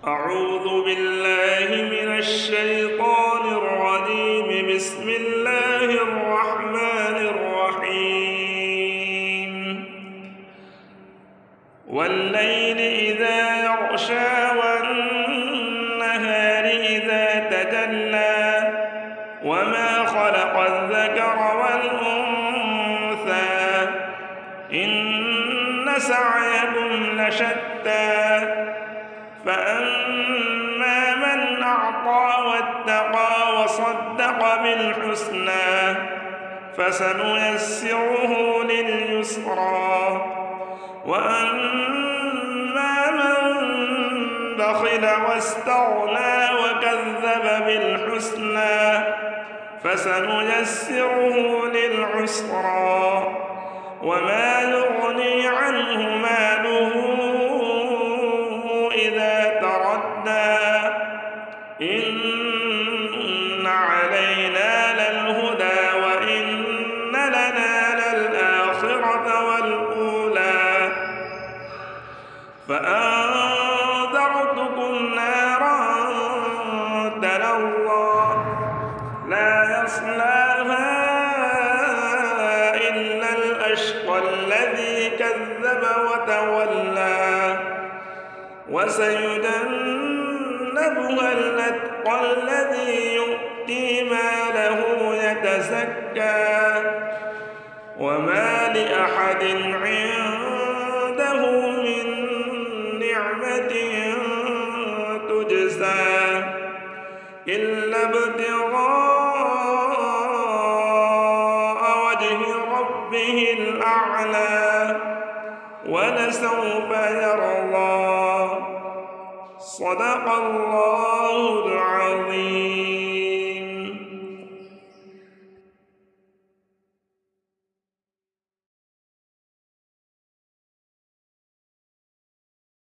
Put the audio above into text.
أعوذ بالله من الشيطان الرجيم. بسم الله الرحمن الرحيم. والليل إذا يغشى والنهار إذا تجلى وما خلق الذكر والأنثى إن سعيكم لشتى فأما من أعطى واتقى وصدق بالحسنى فسنيسره لليسرى وأما من بخل واستغنى وكذب بالحسنى فسنيسره للعسرى وما يغني عنه ماله إذا تردى إن علينا للهدى وإن لنا للآخرة والأولى فأنذرتكم نارا تلظى لا يصلاها إلا الأشقى الذي كذب وتولى وسيجنبها الأتقى الذي يؤتي ماله يتزكى وما لأحد عنده من نعمة تجزى إلا ابتغاء وجه ربه الأعلى ولسوف يرضى. صدق الله